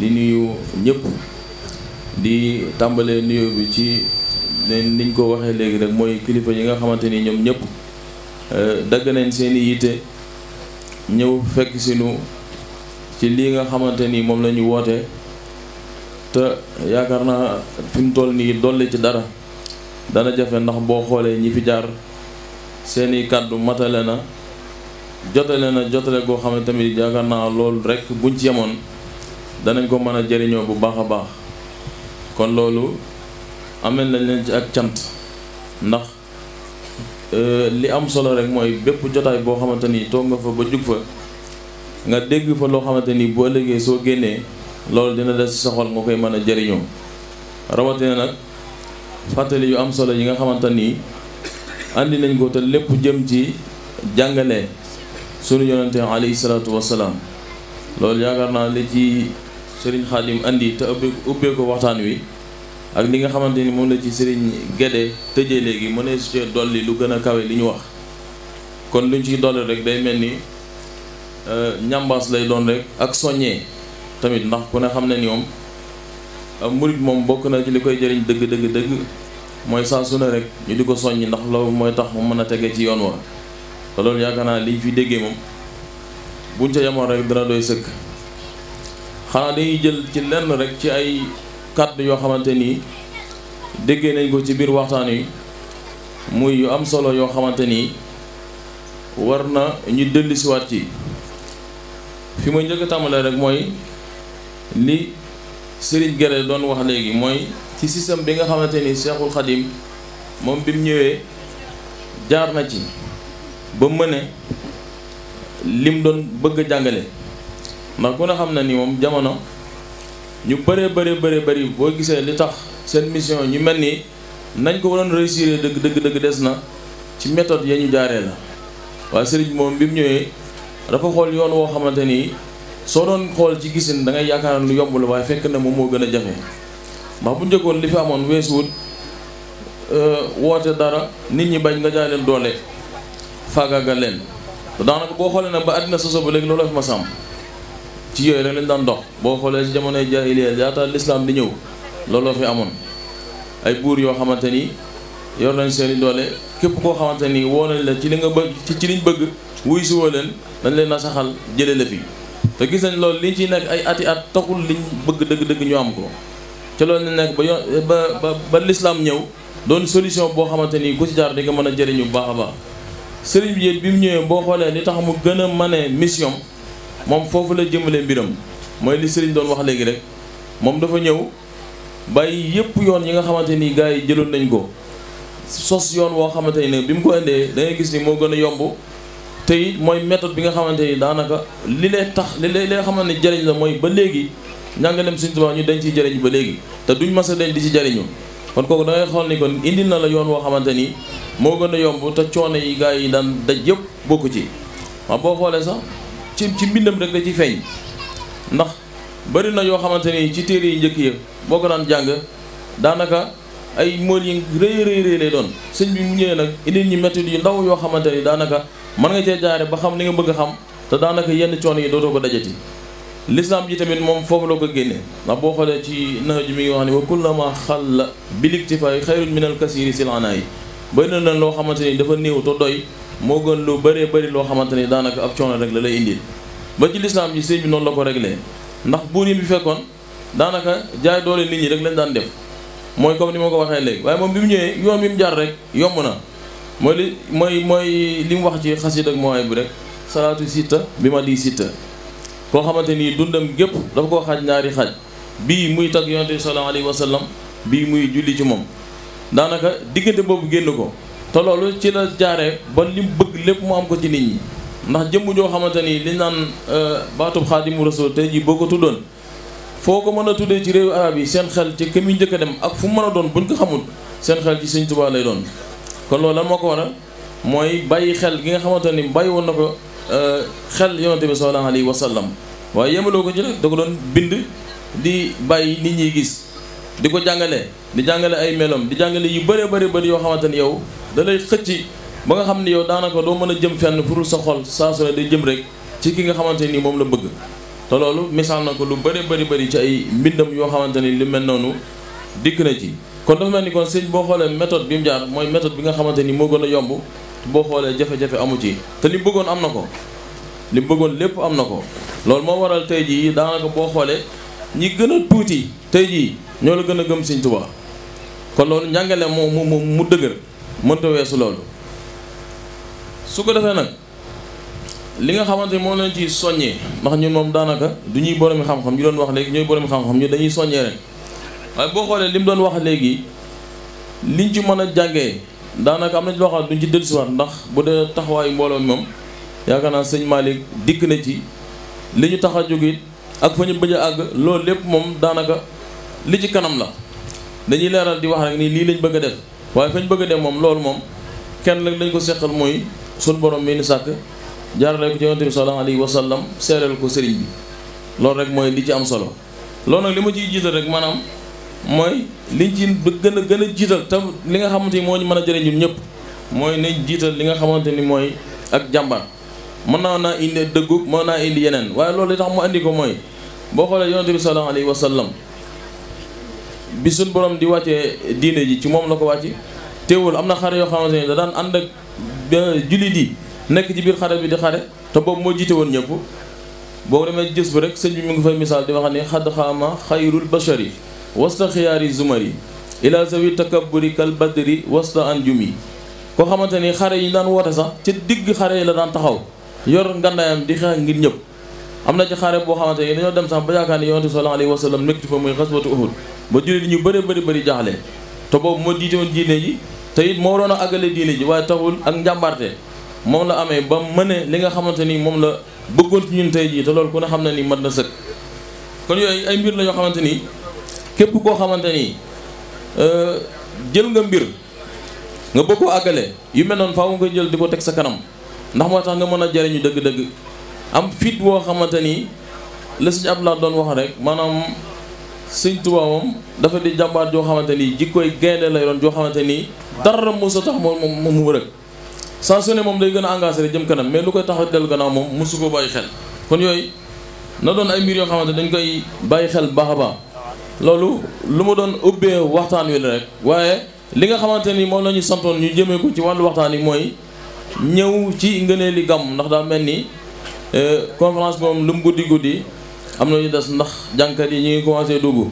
di nuyu ñëpp di tàmbalee nuyu bi ci niñ ko waxee léegi rek mooy kilifa yi nga xamante ni ñoom ñëpp dagg nañ seeni yitte ñëw fekk sinu ci lii nga xamante ni moom la ñu woote te yaakaar naa fi mu toll nii dolli ci dara dana jafe ndax boo xoolee ñi fi jaar seeni kàddu matale na jotale goo xam ne tamit yaakaar naa loolu rek buñ ci yemoon danañ ko mën a jëriñoo bu baax a baax kon loolu amel nañ leen ci ak cant ndax li am solo rek mooy bépp jotaay boo xamante ni toog nga fa ba jug fa nga dégg fa loo xamante ni boo ëllëgee soo génnee loolu dina des ci sa xol nga koy mën a jëriñoo rawatina nag fàttali yu am solo yi nga xamante ni andi nañ ko te lépp jëm ci jàngale sunu yonente alayhi salaatu wassalaam loolu yaakaar naa li ci Serigne Khadim andi te ubbee ko waxtaan wi ak li nga xamante ni moom la ci Serigne Guédé tëjee léegi mu ne su dolli lu gën a kawe li ñu wax kon luñ ciy dolli rek day mel ni ñambaas lay doon rek ak soññee tamit ndax ku ne xam ne ni moom murit moom bokk na ci li koy jëriñ dëgg mooy saa su ne rek ñu di ko soññi ndax loolu mooy tax mu mën a tege ci yoon wa te loolu yaakaar naa liñ fi déggee moom buñ ca yemoon rek dana doy sëkk xanaa dañuy jël ci lenn rek ci ay kàddu yoo xamante ni déggee nañ ko ci biir waxtaan wi muy yu am solo yoo xamante ni war na ñu dellusiwaat ci fi may njëkk a tàmbalee rek mooy li Serigne Guédé doon wax léegi mooy ci système bi nga xamante ni Cheikhul Khadim moom bi mu ñëwee jaar na ci ba mëne lim doon bëgg a jàngale ndax ku ne xam na ni moom jamono ñu bëri boo gisee li tax seen mission ñu mel ni nañ ko waroon réussir dëgg des na ci méthode ya ñu jaaree la waaye Serigne moom bi mu ñëwee dafa xool yoon woo xamante ni soo doon xool ci gisin da ngay yaakaar lu yomb la waaye fekk na moom moo gën a jafe ndax bu njëkkoon li fi amoon weesuwut woote dara nit ñi bañ nga jaay leen doole faagaagal leen daanaka boo xoolee nag ba àddina soso ba léegi loolu fi ma sàmm ci yooyu rek lañ daan dox boo xoolee ci jamonoy jaahiliya laata lislaam di ñëw looloo fi amoon ay buur yoo xamante ni yor nañ seeni doole képp koo xamante ni woo nañ la ci li nga bëgg ci liñ bëgg wuy si woo leen dañ leen a saxal jëlee la fi te gis nañ loolu liñ ciy nekk ay ati at taxul liñ bëgg dëgg ñu am ko ca loolu lañ nekk ba lislaam ñëw doon solution boo xamante ni ku ci jaar di nga mën a jëriñu bu baax a baax sëriñ bi bi mu ñëwee boo xoolee li tax mu gën a mane mission moom foofu la jëmale mbiram mooy li sëriñ doon wax léegi rek moom dafa ñëw bàyyi yëpp yoon yi nga xamante ni gars yi jëloon nañ ko sos yoon woo xamante ni bi mu ko indee da ngay gis ni moo gën a yomb te it mooy méthode bi nga xamante ni daanaka li lay tax li lay xamante ni jëriñ la mooy ba léegi njàngaleem Sëriñ Tuubaa ñu dañ ciy jëriñ ba léegi te duñ mas a dañ di ci jëriñu kon kooku da ngay xool ni kon indil na la yoon woo xamante ni moo gën a yomb te coono yi gars yi daan daj yëpp bokku ci waaw boo xoolee sax ci mbindam rek da ci feeñ ndax bari na yoo xamante ni ci téere yi njëkk yi boo ko daan jàng daanaka ay mool yi rëy lay doon sëñ bi mu ñëwee nag indil ñi méthode yu ndaw yoo xamante ni daanaka mën nga cee jaare ba xam li nga bëgg a xam te daanaka yenn coono yi dootoo ko dajati l'islam ji tamit moom foofu la ko génne ndax boo xoolee ci nax ji mi ngi wax ni wa kullama xalla biliktifaay xayrun minal kasiri silana yi bëri na leen loo xamante ni dafa néew te doy moo gën lu bëri loo xamante ni daanaka ab coono rek la lay indil ba ci l'islam ji sëñ bi noonu la ko réglé ndax buur yi bi fekkoon daanaka jaay doole nit ñi rek lañ daan def mooy comme ni ma ko waxee léegi waaye moom bi mu ñëwee yoon bi mu jaar rek yomb na mooy li mu wax ci xasid ak mooy bi rek salaatu sitta bi ma di sitta koo xamante ni dundam gépp dafa koo xaaj ñaari xaaj bii muy tagg yonent bi sallallahu alayhi wa sallam bii muy julli ci moom daanaka diggante boobu génn ko te loolu ci la jaaree ba li bëgg lépp mu am ko ci nit ñi ndax jëmm joo xamante ni li naan baatub xaadimu rasul tey jii boo ko tuddoon foo ko mën a tuddee ci réewu arab yi seen xel ci kër yi njëkk a dem ak fu mu mën a doon buñ ko xamul seen xel ci Sëñ Tuubaa lay doon kon loolu lan moo ko waral mooy bàyyi xel gi nga xamante ni bàyyi woon na ko xel yonent bi sallallahu alayhi wa sallam waaye yemaloo ko ci rek da ko doon bind di bàyyi nit ñi gis di ko jàngale di jàngale ay melom di jàngale yu bëri yoo xamante ni yow da lay xëcc ba nga xam ni yow daanaka doo mën a jëm fenn furul sa xol saa su ne day jëm rek ci ki nga xamante ni moom la bëgg te loolu misaal na ko lu bëri ci ay mbindam yoo xamante ni lu mel noonu dikk na ci. kon dafa mel ni kon sëñ boo xoolee méthode bi mu jaar mooy méthode bi nga xamante ni moo gën a yomb boo xoolee jafe-jafe amu ci te li mu bëggoon am na ko li mu bëggoon lépp am na ko. loolu moo waral tey jii daanaka boo xoolee ñi gën a tuuti tey jii ñoo la gën a gëm Sëñ Tuubaa kon loolu njàngale mu dëgër mënta weesu loolu. su ko defee nag li nga xamante ni moom lañ ci soññee ndax ñun moom daanaka du ñuy boromi xam-xam ñu doon wax léegi ñooy boromi xam-xam ñu dañuy soññee rek waaye boo xoolee li mu doon wax léegi liñ ci mën a jàngee daanaka am na ci loo xam ne duñ ci dellusiwaat ndax bu dee taxawaayu mbooloo mi moom yaakaar naa sëñ Malick dikk na ci li ñu tax a jóg it ak fa ñu bëgg a àgg loolu lépp moom daanaka li ci kanam la dañuy leeral di wax rek nii lii lañ bëgg a def waaye fañ bëgg a dem moom loolu moom kenn rek lañ ko seqal mooy suñu borom mi ni sàkk jaarale ko ci yonent bi sallallahu alayhi wa sallam seereel ko sëriñ bi loolu rek mooy li ci am solo. loolu nag li ma ciy jiital rek maanaam mooy liñ ci gën a jiital te li nga xamante ni moo ñu mën a jëriñ ñun ñëpp mooy nañ jiital li nga xamante ni mooy ak jàmbaar. mën naa indi dëggu mën naa indi yeneen waaye loolu li tax mu andi ko mooy boo xoolee yonent bi sallallahu alayhi wa sallam bi suñ borom di wàccee diine ji ci moom la ko wàcce teewul am na xare yoo xamante ni da daan ànd ak jullit yi nekk ci biir xare bi di xare te boobu moo jiite woon ñëpp boo demee gis bi rek sëñ bi mu ngi fay misaal di wax ne xadd xaama xayrul bashari wasta xiyaari zumari ila zawi takabburi kal badri wasta anjumi koo xamante ni xare yi daan woote sax ci digg xare yi la daan taxaw yor ngandayam di xeex ngir ñëpp. am na ci xare boo xamante ni dañoo dem sax ba yaakaar ni yonent bi sallallahu alayhi wa sallam nekk fa muy xaswatu Uhud ba jullit ñu bëri jaaxle te boobu moo jiite woon diine ji te it moo doon a àggale diine ji waaye taxul ak njàmbarte moom la amee ba mëne li nga xamante ni moom la bëggoon ci ñun tey jii te loolu ku ne xam ne ni mat na sëkk. kon yooyu ay mbir la yoo xamante ni képp koo xamante ni jël nga mbir nga bëgg koo àggale yu mel noonu faaw nga koy jël di ko teg sa kanam ndax moo tax nga mën a jariñu dëgg-dëgg am fit woo xamante ni la sëñ Abdoulaye doon wax rek maanaam sëñ Tuubaa moom dafa di jàmbaar joo xamante ni jikkooy gaynde lay doon joo xamante ni dara mosu tax moom mu rëkk saa su ne moom day gën a engagé rek jëm kanam mais lu koy tax a dellu gannaaw moom mosu ko bàyyi xel. kon yooyu na doon ay mbir yoo xamante dañ koy bàyyi xel baax a baax loolu lu ma doon ubbee waxtaan wi la rek waaye li nga xamante ni moom la ñu santoon ñu jëmee ko ci wàllu waxtaan yi mooy ñëw ci ngëneeli gàmm ndax daa mel ni conférence moom lu mu guddi am na ñu des ndax jàngkat yi ñu ngi commencé dugg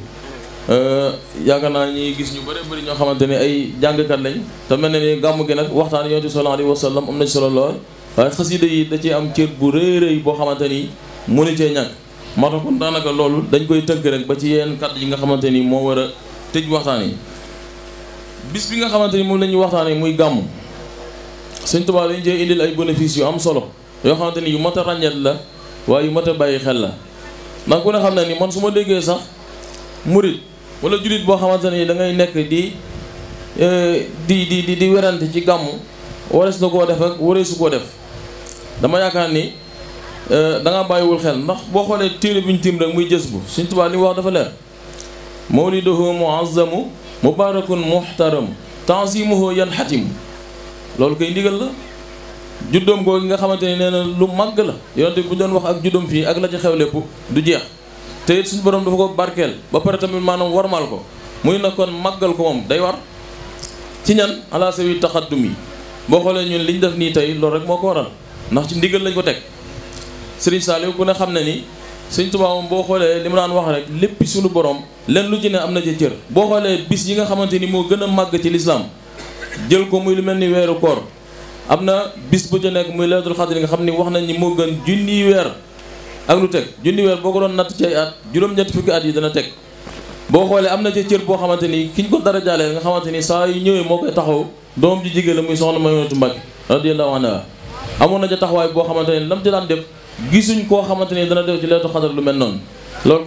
yaakaar naa ñi gis ñu bëri ñoo xamante ne ay jàngkat lañ te mel na ni gàmm gi nag waxtaan yonent bi sallallahu alayhi wa sallam am na ci solo lool waaye xasida yi da ciy am cër bu rëy boo xamante ni mënu cee ñàkk moo tax kon daanaka loolu dañ koy tënk rek ba ci yenn kàddu yi nga xamante ni moo war a tëj waxtaan yi bis bi nga xamante ni moom la ñuy waxtaanee muy gàmm Sëñ Tuubaa dañ cee indil ay bénéfices yu am solo yoo xamante ni yu mat a ràññeet la waaye yu mat a bàyyi xel la ndax ku ne xam ne ni man su ma déggee sax murit wala jullit boo xamante ni da ngay nekk di werante ci gàmm warees na koo def ak wareesu koo def dama yaakaar ni da nga bàyyiwul xel ndax boo xoolee téere bi ñu tiim rek muy jës bu Sëñ Tuubaa li mu wax dafa leer mawliduhu muazzamu mubarakun muhtaram tanzimuhu yanhatim loolu koy ndigal la juddoom googu nga xamante ni nee na lu màgg la yonte bu doon wax ak juddoom fii ak la ci xew lépp du jeex te it suñu borom dafa ko barkeel ba pare tamit maanaam warmal ko muy na kon màggal ko moom day war ci ñan ala sawi taxaddum yi boo xoolee ñun liñ def nii tey loolu rek moo ko waral ndax ci ndigal lañ ko teg Serigne Saliou ku ne xam ne ni Sëñ Tuubaa moom boo xoolee li ma daan wax rek lépp suñu borom len lu ci ne am na ci cër boo xoolee bis yi nga xamante ni moo gën a màgg ci lislaam jël ko muy lu mel ni weeru koor am na bis bu ca nekk muy laylatul xadr nga xam ni wax nañ ni moo gën junniy weer ak lu teg junniy weer boo ko doon natt ci ay at juróom-ñetti fukki at yi dana teg boo xoolee am na ci cër boo xamante ni ki ñu ko dara jaaleel nga xamante ni saa yu ñëwee moo koy taxaw doom ji jigéen la muy soxna Maymunatu Mbàkke radiyallahu anha amoon na ca taxawaay boo xamante ni lam ci daan def gisuñ koo xamante ni dana def ci laylatul xadr lu mel noonu loolu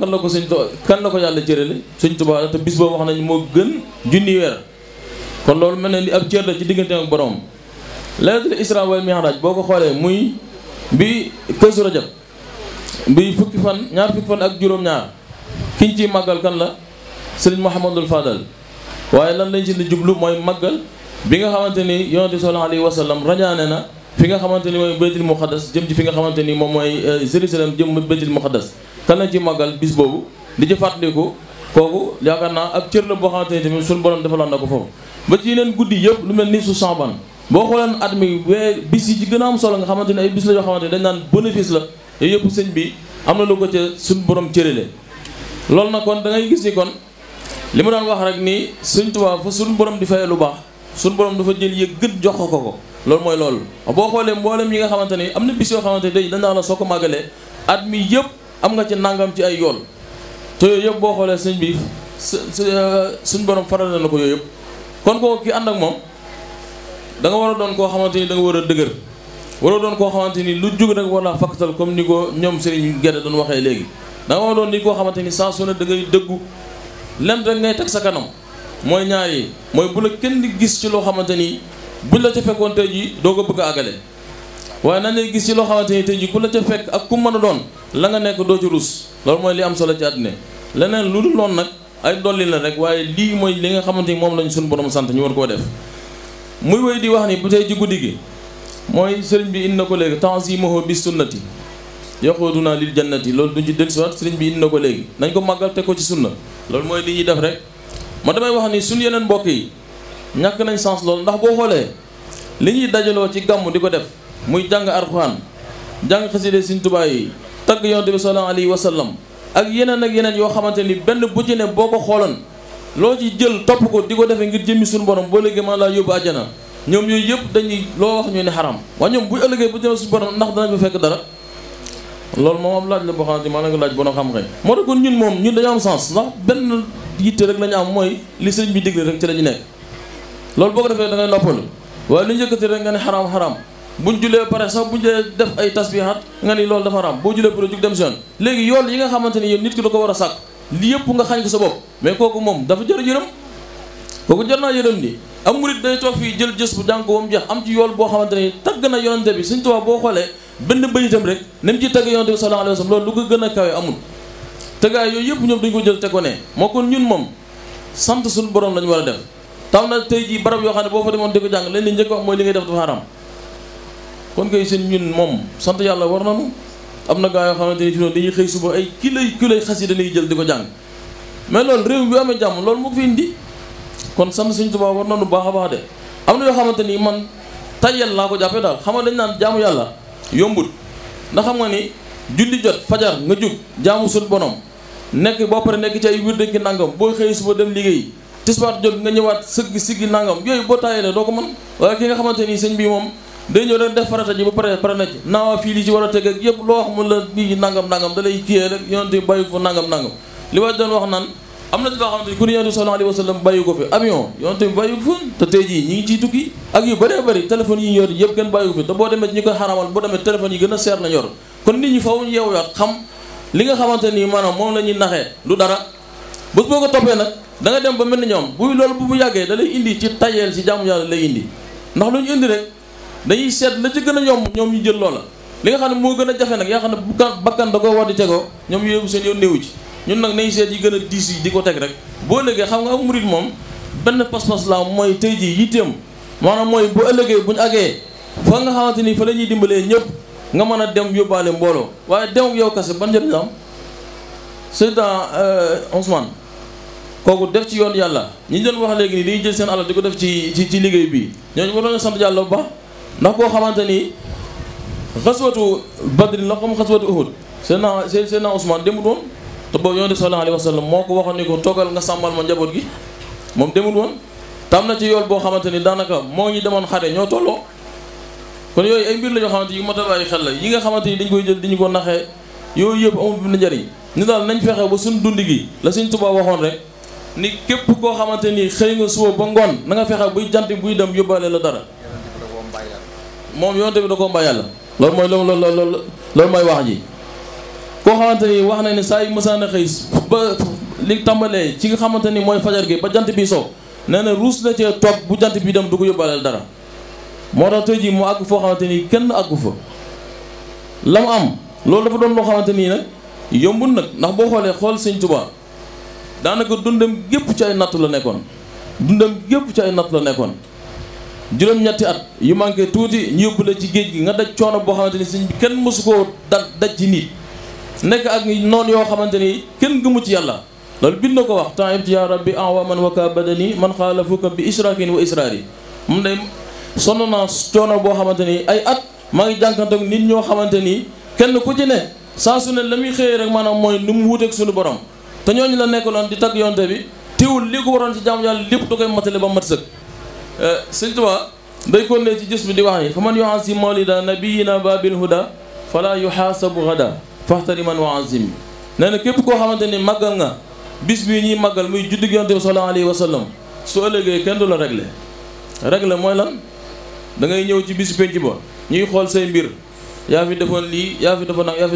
kan la ko yàlla cërale Sëñ Tuubaa te bis boobu wax nañ moo gën junniy weer kon loolu mel ne ni ab cër la ci diggante ak borom laylatul isra wal mi'raj boo ko xoolee muy bi Kazu Rajab bi ñaar fukki fan ak juróom-ñaar kiñ ciy màggal kan la Sëriñ Mouhamadul Fadal waaye lan lañ ci di jublu mooy màggal bi nga xamante ni yonent bi sallallahu alayhi wa sallam rañaane na fi nga xamante ni mooy baytul muqaddas jëm ci fi nga xamante ni moom mooy Jérusalem jëm baytul muqaddas kan lañ ci màggal bis boobu di ci fàttaliku kooku yaakaar naa ab cër la boo xamante ni tamit suñu borom defaloon na ko foofu. ba ci yeneen guddi yëpp lu mel ni su Sàmban boo xooleen at mi bis yi ci gën a am solo nga xamante ne ay bis la yoo xamante ne dañ naan bénéfice la yooyu yëpp sëñ bi am na lu ko ca suñu borom cërale. loolu nag kon da ngay gis ni kon li ma daan wax rek nii Sëñ Tuubaa fa suñu borom di fayee lu baax suñu borom dafa jël yëg gët jox ko loolu mooy loolu. boo xoolee mboolem yi nga xamante ni am na bis yoo xamante ni dañ naan la soo ko màggalee at mi yëpp am nga ci nangam ci ay yoon te yooyu yëpp boo xoolee sëñ bi suñu borom faral na ko yooyu yëpp. kon kooku ki ànd ak moom da nga war a doon koo xamante ni da nga war a dëgër war a doon koo xamante ni lu jug rek war naa fakkatal comme ni ko ñoom Serigne Guédé doon waxee léegi. da nga war a doon ni koo xamante ni saa su ne da ngay dëggu lenn rek ngay teg sa kanam mooy ñaar yi mooy bu la kenn di gis ci loo xamante ni buñ la ca fekkoon tey jii doo ko bëgg a àggale waaye nañ lay gis ci loo xamante ni tey jii ku la ca fekk ak ku mën a doon la nga nekk doo ci rus loolu mooy li am solo ci àddina leneen lu dul loon nag ay dolli la rek waaye lii mooy li nga xamante ni moom lañ suñu borom sant ñu war koo def. muy wéy di wax ni bu tey ci guddi gi mooy sëriñ bi indi na ko léegi tanzimuhu bis sunnati yaxuduna lil jannati loolu duñ ci dellusiwaat sëriñ bi indi na ko léegi nañ ko màggal teg ko ci sunna loolu mooy li ñuy def rek. ma damay wax ni suñu yeneen mbokk yi ñàkk nañ sens loolu ndax boo xoolee li ñuy dajaloo ci gàmm di ko def muy jàng Alxuraan jàng xasida Sëriñ Tuubaa yi tagg Yonent bi sallallahu alayhi wa sallam ak yeneen yoo xamante ni benn bu ci ne boo ko xooloon loo ci jël topp ko di ko defee ngir jëmmi suñu borom boo léegi mën laa yóbbu àjjana ñoom yooyu yëpp dañuy loo wax ñu ne xaram waaye ñoom bu ëllëgee bu jëmee suñu borom ndax danañ fa fekk dara loolu moom am laaj la boo xamante ni maa ngi laaj bono xam-xam moo tax kon ñun dañoo am sens ndax benn yitte rek la ñu am mooy li sëriñ bi digle rek ci la ñu nekk loolu boo ko defee da ngay noppalu waaye lu njëkkati rek nga ne xaram buñ julee pare sax buñ dee def ay tasbihaat nga ni loolu dafa xaram boo julee pare jug dem si yoon léegi yool yi nga xamante ni yow nit ki da ko war a sàkk li yëpp nga xañ ko sa bopp mais kooku moom dafa jar yërëm kooku jar naa yërëm ni am murit day toog fii jël jës bu jàng ko ba mu jeex am ci yool boo xamante ni tagg na yonante bi Sëriñ Tuubaa boo xoolee benn bayitam rek nem ci tagg yonante bi sallallahu alayhi wa sallam loolu lu ko gën a kawe amul tëggaay yooyu yëpp ñoom dañu ko jël teg ko ne moo kon ñun moom sant suñu borom lañu war a def taw na tey jii barab yoo xam ne boo fa demoon di ko jàng leen li njëkk wax mooy li ngay def dafa xaram kon kay seen ñun moom sant yàlla war nañu am na gaa yoo xamante ni fi noonu dañuy xëy suba ay kilay xas yi dañuy jël di ko jàng mais loolu réew bi amee jàmm loolu moo ko fi indi kon sant Sëriñ Tuubaa war nañu baax a baax de am na yoo xamante ni man tayel laa ko jàppee daal xam nga dañ naan jaamu yàlla yombut ndax xam nga ni julli jot fajar nga jug jaamu suñu borom nekk boo pare nekk ci ay wirde ki nangam boo xëy suba dem liggéey tisbaar jot nga ñëwaat sëgg siggi nangam yooyu boo taayalee doo ko mën waaye ki nga xamante ni sëñ bi moom day ñëw rek def farata ji ba pare na ci naawaa fii li ci war a teg ak yëpp loo wax mun la nii nangam da lay kiyee rek yonente bàyyi ko fa nangam li waaj doon wax naan am na ci loo xamante ni ku ne yonente bi sallallahu alayhi wa sallam bàyyi ko fi avion yonente bi bàyyi ko fi te tey jii ñi ngi ciy tukki ak yu bëree bëri téléphone yi ñu yor yëpp kenn bàyyi ko fi te boo demee ñi koy xaramal boo demee téléphone yi gën a seer na yor kon nit ñi faw ñu yeewuwaat xam li nga xamante ni maanaam moom la ñuy naxee du dara bés boo ko toppee nag da nga dem ba mel ni ñoom buy loolu bu yàggee da lay indi ci tayeel ci jaamu yàlla lay indi ndax lu ñu indi rek dañuy seet la ci gën a yomb ñoom ñu jël loola li nga xam ne moo gën a jafe nag yaa xam ne bakkan da koo war di tegoo ñoom yóbbu seen yoon néewu ci ñun nag nañ seet yi gën a diis yi di ko teg rek boo ëllëgee xam nga am murit moom benn pas-pas la mooy tey jii yitteem maanaam mooy bu ëllëgee buñu àggee fa nga xamante ni fa la ñuy dimbalee ñëpp nga mën a dem yóbbaale mbooloo waaye dem yow kese ban njëriñ la am Seydina Ousmane kooku def ci yoon yàlla ñi doon wax léegi nii dañuy jël seen alal di ko def ci liggéey bii ñooñu waroon sant yàlla bu baax ndax koo xamante ni xaswatu badrin la comme xaswatu uhud Seydina Ousmane demul woon te boobu yonent bi sallallahu alayhi wa sallam moo ko waxoon ni ko toogal nga sàmmal ma njaboot gi moom demul woon tam na ci yool boo xamante ni daanaka moo ñu demoon xare ñoo tolloo kon yooyu ay mbir la yoo xamante yi mat a bàyyi xel la yi nga xamante ni dañ koy jël diñu ko naxee yooyu yëpp amul benn njëriñ ni daal nañ fexe ba suñ dund gi la Sëriñ Tuubaa waxoon rek ni képp koo xamante ni xëy nga suba ba ngoon na nga fexe buy jant buy dem yóbbaale la dara moom yonent bi da koo mbaa yàlla loolu mooy loolu mooy wax ji koo xamante ni wax na ni saa yu mësaan a xëy ba li tàmbalee ci nga xamante ni mooy fajar gi ba jant bi so nee na ruus na cee toog bu jant bi dem du ko yóbbaale la dara moo tax tey jii mu àgg foo xamante ni kenn àggu fa la mu am loolu dafa doon loo xamante nii nag yombul nag ndax boo xoolee xool Sëñ Tuubaa daanaka dundam gépp ci ay nattu la nekkoon juróom-ñetti at yu manqué tuuti ñu yóbbu la ci géej gi nga daj coono boo xamante ni sëñ bi kenn mësu koo daj ci nit nekk ak noonu yoo xamante ni kenn gëmu ci yàlla loolu bind na ko wax ta'ibtu ya rabbi awa man waka badani man xaalafuka bi israkin wa israari moom day sonn naa coono boo xamante ni ay at maa ngi jànkante ak nit ñoo xamante ni kenn ku ci ne saa su ne la muy xëyee rek maanaam mooy nu mu wuuteeg suñu borom te ñooñu la nekkaloon di tagg yonte bi teewul li ko waroon ci jaamu yàlla lépp da koy matale ba mat sëkk Sëñ Tuubaa day kon ne ci gis bi di wax ni fa man yu'azzim mawlida nabiyina babil huda fala yuhasabu gada faxtari man wa azim nee na képp koo xamante ni màggal nga bis bii ñuy màggal muy juddug yonte bi sallallahu alayhi wa sallam su ëllëgee kenn du la réglé mooy lan da ngay ñëw ci bisu penc ba ñuy xool say mbir yaa fi defoon lii yaa fi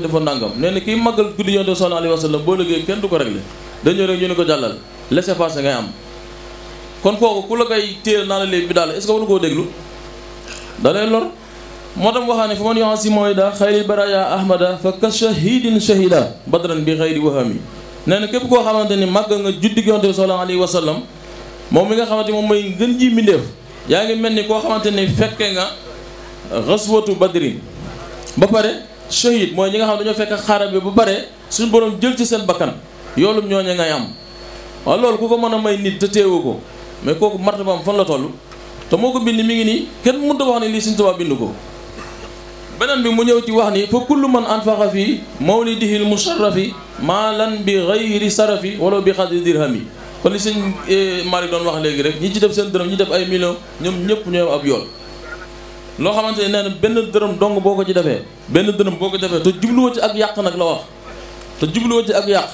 defoon nangam nee na kiy màggal guddi yonte bi sallallahu alayhi wa sallam boo ëllëgee kenn du ko réglé dañoo rek ñu ne ko jàllal laissez-passer ngay am kon kooku ku la koy téel naa la léegi bi daal est-ce que war koo déglu da lay lor moo tax waxaa ne fa man yoxan si mawlida xayril baraya ahmada fa ka shahidin shahida badran bi xayri wahami nee na képp koo xamante ni màggal nga juddi yonte bi sallallahu alayhi wa sallam moom mi nga xamante moom mooy ngën ji mbindéef yaa ngi mel ni koo xamante ni fekke nga xaswatu badrin ba pare shahid mooy ñi nga xam dañoo fekk xare bi ba pare suñu borom jël ci seen bakkan yoolum ñooñe ngay am waaw loolu ku ko mën a may nit te teewu ko mais kooku martabaam fan la toll te moo ko bind mi ngi nii kenn mënut a wax ne lii Sëñ Tuubaa bind ko beneen bi mu ñëw ci wax ni fa kullu man anfaqa fi mawlidihil musharrafi maalan bi ghayri sarafi wala bi xadri dirhami kon li sëñ Malick doon wax léegi rek ñi ci def seen dërëm ñi def ay millions ñoom ñëpp ñooy ab yoon loo xamante ne nee na benn dërëm dong boo ko ci defee te jubluwoo ci ak yàq nag la wax te jubluwoo ci ak yàq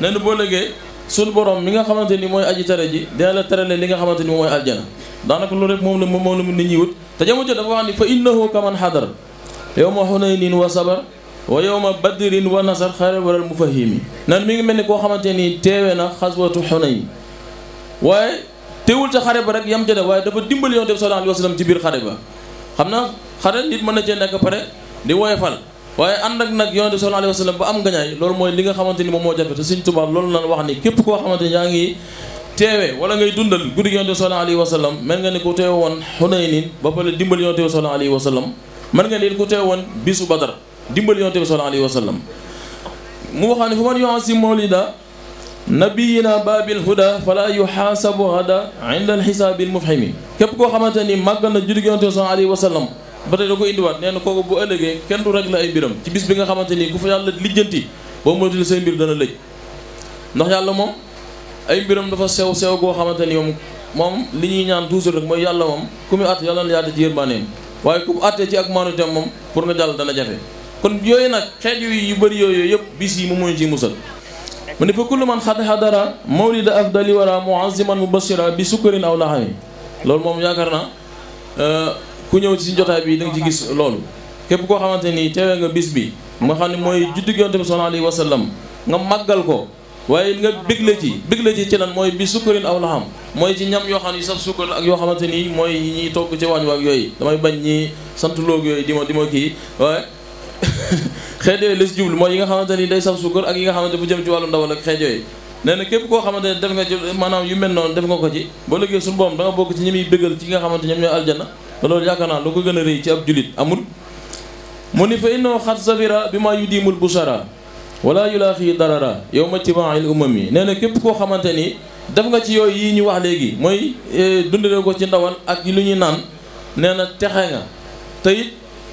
nee na boo léegee suñu borom mi nga xamante ni mooy aji tere ji dina la terale li nga xamante ni mooy aljana daanaka loolu rek moom la nit ñi wut te jamono dafa wax ni fa innahu kaman xadar yawma hunaynin wa sabar wa yawma badrin wa nasar xayra waral mufahimi nan mi ngi mel ni koo xamante ni teewee na xaswatu Hunayn waaye teewul ca xare ba rek yam ca def waaye dafa dimbali yonent bi sallallahu alayhi wa sallam ci biir xare ba xam na xare nit mën na cee nekk pare di woyofal waaye ànd ak nag yonent bi sallallahu alayhi wa sallam ba am ngañaay loolu mooy li nga xamante ni moom moo jafe te Sëñ Tuubaa loolu lan wax ni képp koo xamante ni yaa ngi teewee wala ngay dundal guddi yonent bi sallallahu alayhi wa sallam mel nga ni ku teewe woon Hunaynin ba pare dimbali yonent bi sallallahu alayhi wa sallam mën nga ni ku teewe woon bisu Badar dimbali yonent bi sallallahu alayhi wa sallam mu waxaa ne fa man yu'azzim mawlida nabiyina babil huda fala yuhasabu hada inda alxisaabil mufhimi képp koo xamante ni màggal na juddu yonent bi sallallahu alayhi wa sallam ba tey da ko indiwaat nee na kooku bu ëllëgee kenn du régler ay mbiram ci bis bi nga xamante ni ku fa yàlla lijjanti boo moytuwul say mbir dana lëj ndax yàlla moom ay mbiram dafa sew goo xamante ni moom li ñuy ñaan toujours rek mooy yàlla moom ku muy at yàlla na yaate ci yërmaaneem waaye ku mu àttee ci ak maanuteem moom pour nga jàll dana jafe kon yooyu nag xeet yu bëri yooyu yëpp bis yi mu muñu ci musal mu ne fa kullu man xad xadara mawlida afdali wara muaziman mubashira bi sukkarin aw laxami loolu moom yaakaar naa ku ñëw ci jotaay bi da nga ci gis loolu képp koo xamante ni teewee nga bis bi nga xam ne mooy juddug Yonent bi sallallahu alayhi wa sallam nga màggal ko waaye nga bégle ci lan mooy bi sukkarin aw laxam mooy ci ñam yoo xam ne yu saf sukkar ak yoo xamante ni mooy yi ñuy togg ci waañ waak yooyu damay bañ ñi sant loog yooyu di ma kii waaye xeet yooyu la si jublu mooy yi nga xamante ni day saf sukkar ak yi nga xamante bu jëm ci wàllu ndawal ak xeet yooyu nee na képp koo xamante ne def nga ci maanaam yu mel noonu def nga ko ci boo liggéey suñu boom da nga bokk ci ñi muy bégal ci nga xamante ñoom ñooy aljana te loolu yaakaar naa lu ko gën a rëy ci ab julit amul mu ni fa innoo xat safira bi maa yu diimul busara wala yulaaxi darara yow ma tibail umam yi nee na képp koo xamante ni def nga ci yooyu yi ñu wax léegi mooy dundale ko ci ndawal ak lu ñuy naan nee na texe nga te it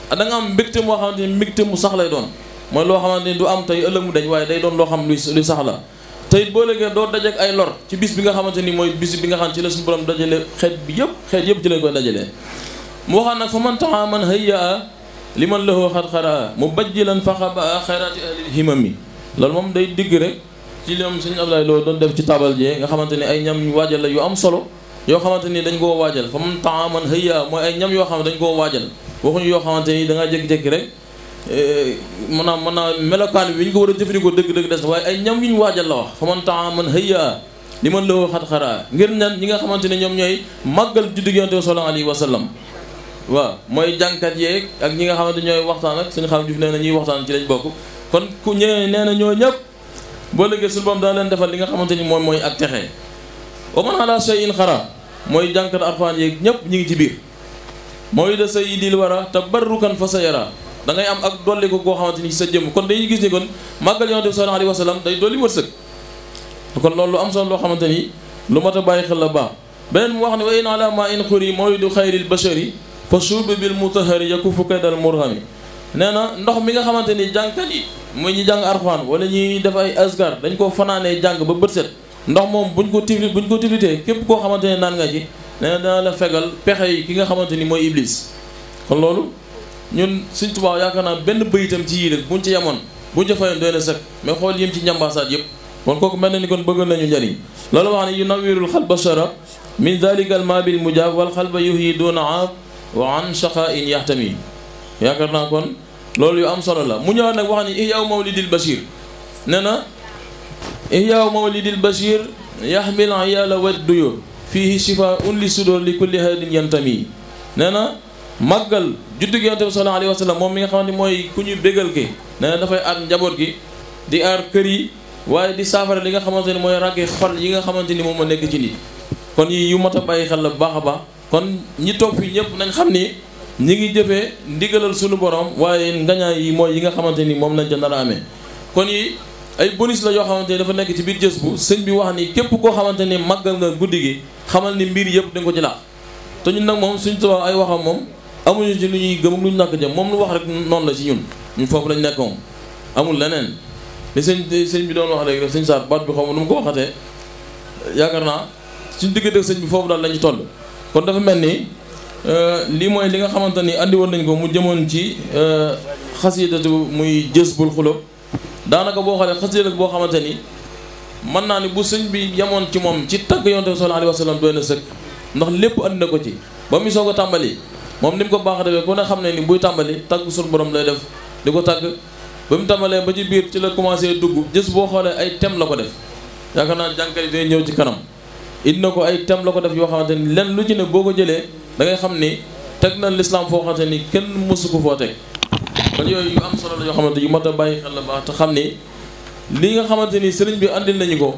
da nga am mbégte moo xamante ni mbégte mu sax lay doon mooy loo xamante ni du am tey ëllëg mu dañ waaye day doon loo xam luy sax la te it boo léegi doo dajeek ay lor ci bis bi nga xamante ni mooy bis bi nga xam ci la suñu borom dajale xeet yëpp ci lañ koy dajalee mu waxaan nag fa man taxa man hayya li man lahu xat xaraa mu bajjilan faxaba xayraati ahlil himami loolu moom day digg rek ci li moom sëñ Abdoulaye Lo doon def ci tabal jee nga xamante ni ay ñam yu waajal la yu am solo yoo xamante ni dañ koo waajal fa man taxa man hayya mooy ay ñam yoo xam ne dañ koo waajal waxuñu yoo xamante ni da ngaa jékki-jékki rek mën naa melokaan bi ñu ko war a jëfandikoo dëgg-dëgg des na waaye ay ñam yu ñu waajal la wax fa man taxa man hayya li man lahu xat xaraa ngir nen ñi nga xamante ne ñoom ñooy màggal juddu Yonent bi sallallahu alayhi wa sallam waaw mooy jànkat yeeg ak ñi nga xamante ñooy waxtaan ak suñu xam juf nee na ñuy waxtaan ci lañ bokk kon ku ñëwee nee na ñoo ñëpp boo liggéey suñu boom dana leen defal li nga xamante ni moom mooy ak texe wa man ala shay'in xara mooy jànkat arfaan yeeg ñëpp ñu ngi ci biir mooy da sayyidil wara tabarrukan fa sa yara da ngay am ak dolli ko goo xamante ni sa jëmm kon dañuy gis ni kon màggal yonent bi sallallahu alayhi wa sallam day dolli wërsëg kon loolu lu am solo loo xamante ni lu mat a bàyyi xel la baax beneen mu wax ne wa in ala ma in xuri mawlidu xayril bashari fa suubi bil mutahari yakufu kaydal murhami nee na ndox mi nga xamante ni jàngkat yi muy ñi jàng arxaan wala ñuy def ay asgar dañ ko fanaanee jàng ba bët set ndox moom buñ ko tiflitee képp koo xamante ne naan nga ci nee na dana la fegal pexe yi ki nga xamante ni mooy iblis kon loolu ñun Sëñ Tuubaa yaakaar naa benn bëyitam ci yii rek buñ ci yemoon buñ ca fayoon doy na sëkk mais xool yëm ci njambaasaat yëpp kon kooku mel na ni kon bëggal nañu njariñ loolu wax ne yu nawirul xalba shara min dalika al ma bil mujab wal xalba yuhyi duna aab wa an shaqa in yahtami yaakaar naa kon loolu yu am solo la mu ñëwaat nag wax ni ihyaaw mawlidil bashir nee na ihyaaw mawlidil bashir yaxmil ayala wad duyo fihi shifaun li sudur li kulli hadin yantami nee na màggal juddug yonent bi sallallahu alayhi wa sallam moom mi nga xamante ni mooy ku ñu bégal ki nee na dafay aar njaboot gi di aar kër yi waaye di saafara li nga xamante ni mooy ràgge xol yi nga xamante ni moom moo nekk ci nit kon yi yu mat a bàyyi xel la bu baax a baax kon ñi toog fii ñëpp nañ xam ni ñi ngi jëfee ndigalal sunu borom waaye ngañaay yi mooy yi nga xamante ni moom lañ ca nar a amee kon yi ay bonus la yoo xamante ni dafa nekk ci biir jës bu sëñ bi wax ni képp koo xamante ni màggal nga guddi gi xamal ni mbir yëpp da nga ko ci laax te ñun nag moom suñ tubaab ay waxam moom amuñu ci lu ñuy gëm lu ñu nàkk jëm moom lu wax rek noonu la ci ñun foofu lañ nekk moom amul leneen li sëñ bi doon wax léegi rek sëñ Saar baat bi xaw ma nu mu ko waxatee yaakaar naa suñ diggante ak sëñ bi foofu daal la ñu toll kon dafa mel ni lii mooy li nga xamante ni andi woon nañ ko mu jëmoon ci xasidatu muy jës bul xulóob daanaka boo xoolee xasida boo xamante ni mën naa ni bu sëñ bi yemoon ci moom ci tagg yonent bi sallallahu alayhi wa sallam doy na sëkk ndax lépp andi na ko ci ba muy soog a tàmbali moom ni mu ko baax defee ku ne xam ne ni buy tàmbali tagg suñu borom lay def di ko tagg ba mu tàmbalee ba ci biir ci la commencé dugg jës boo xoolee ay thème la ko def yaakaar naa jàngkat yi day ñëw ci kanam indi na ko ay thème la ko def yoo xamante ni lenn lu ci ne boo ko jëlee da ngay xam ni teg na l'islam foo xamante ni kenn mësu ko foo teg kon yooyu yu am solo la yoo xamante yu mat a bàyyi xel la baax te xam ni li nga xamante ni sëriñ bi andil nañu ko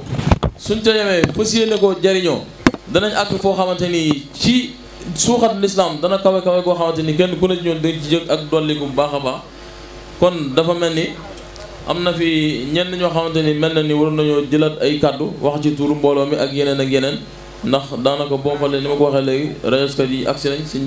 suñ ca yemee fas yéene ko jariñoo danañ àgg foo xamante ni ci suuxat l'islam dana kawe koo xamante ni kenn ku ne ci ñoom dañ ci jëg ak dolliku bu baax a baax kon dafa mel ni am na fi ñenn ñoo xamante ni mel na ni war nañoo jëlaat ay kàddu wax ci turu mbooloo mi ak yeneen ndax daanaka boo xoolee ni ma ko waxee léegi rajaskat yi agsi nañ suñ